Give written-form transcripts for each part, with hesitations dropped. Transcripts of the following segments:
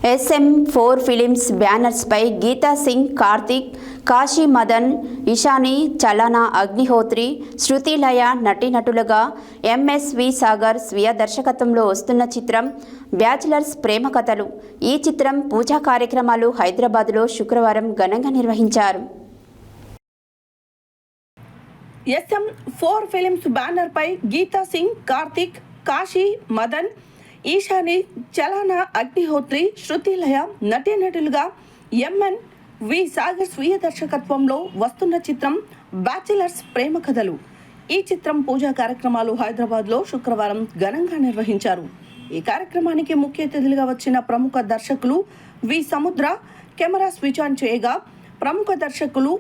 SM4 films బ్యానర్స్పై Gita Singh, Karthik, Kashi Madan, Ishani, చలానా Agnihotri, శృతి లయ నటీనటులుగా MSV Sagar స్వీయ దర్శకత్వంలో వస్తున్న చిత్రం బ్యాచిలర్స్ ప్రేమ కథలు. ఈ చిత్రం పూజా కార్యక్రమాలు హైదరాబాద్లో శుక్రవారం ఘనంగా నిర్వహించారు. SM4 ఫిలిమ్స్ బ్యానర్పై గీతా సింగ్, కార్తిక్, కాశీ మదన్, ఈశాని, చలానా అగ్నిహోత్రి, శృతి లయ నటీనటులుగా MSV సాగర్ స్వీయ దర్శకత్వంలో వస్తున్న చిత్రం బ్యాచిలర్స్ ప్రేమ కథలు. ఈ చిత్రం పూజా కార్యక్రమాలు హైదరాబాద్లో శుక్రవారం ఘనంగా నిర్వహించారు. ఈ కార్యక్రమానికి ముఖ్య అతిథులుగా వచ్చిన ప్రముఖ దర్శకులు వి సముద్ర కెమెరా స్విచ్ ఆన్ చేయగా ప్రముఖ దర్శకులు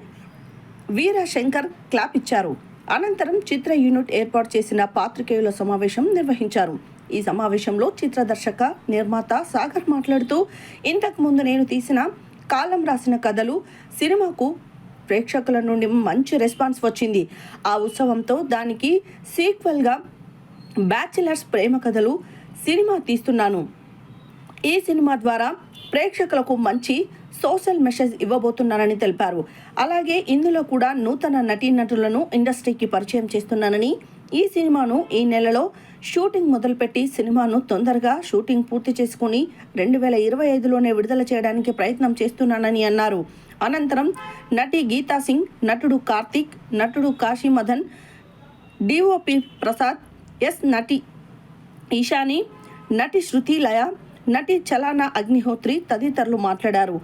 వీర శంకర్ క్లాప్ ఇచ్చారు. అనంతరం చిత్ర యూనిట్ ఏర్పాటు చేసిన పాత్రికేయుల సమావేశం నిర్వహించారు. ఈ సమావేశంలో చిత్ర దర్శక నిర్మాత సాగర్ మాట్లాడుతూ, ఇంతకు ముందు నేను తీసిన కాలం రాసిన కథలు సినిమాకు ప్రేక్షకుల నుండి మంచి రెస్పాన్స్ వచ్చింది. ఆ ఉత్సవంతో దానికి సీక్వెల్గా బ్యాచిలర్స్ ప్రేమ కథలు సినిమా తీస్తున్నాను. ఈ సినిమా ద్వారా ప్రేక్షకులకు మంచి సోషల్ మెసేజ్ ఇవ్వబోతున్నానని తెలిపారు. అలాగే ఇందులో కూడా నూతన నటీనటులను ఇండస్ట్రీకి పరిచయం చేస్తున్నానని, ఈ సినిమాను ఈ నెలలో షూటింగ్ మొదలుపెట్టి సినిమాను తొందరగా షూటింగ్ పూర్తి చేసుకుని 2025లోనే విడుదల చేయడానికి ప్రయత్నం చేస్తున్నానని అన్నారు. అనంతరం నటి గీతా సింగ్, నటుడు కార్తిక్, నటుడు కాశీ మదన్, DOP ప్రసాద్, నటి ఈశాని, నటి శృతి లయ, నటి చలానా అగ్నిహోత్రి తదితరులు మాట్లాడారు.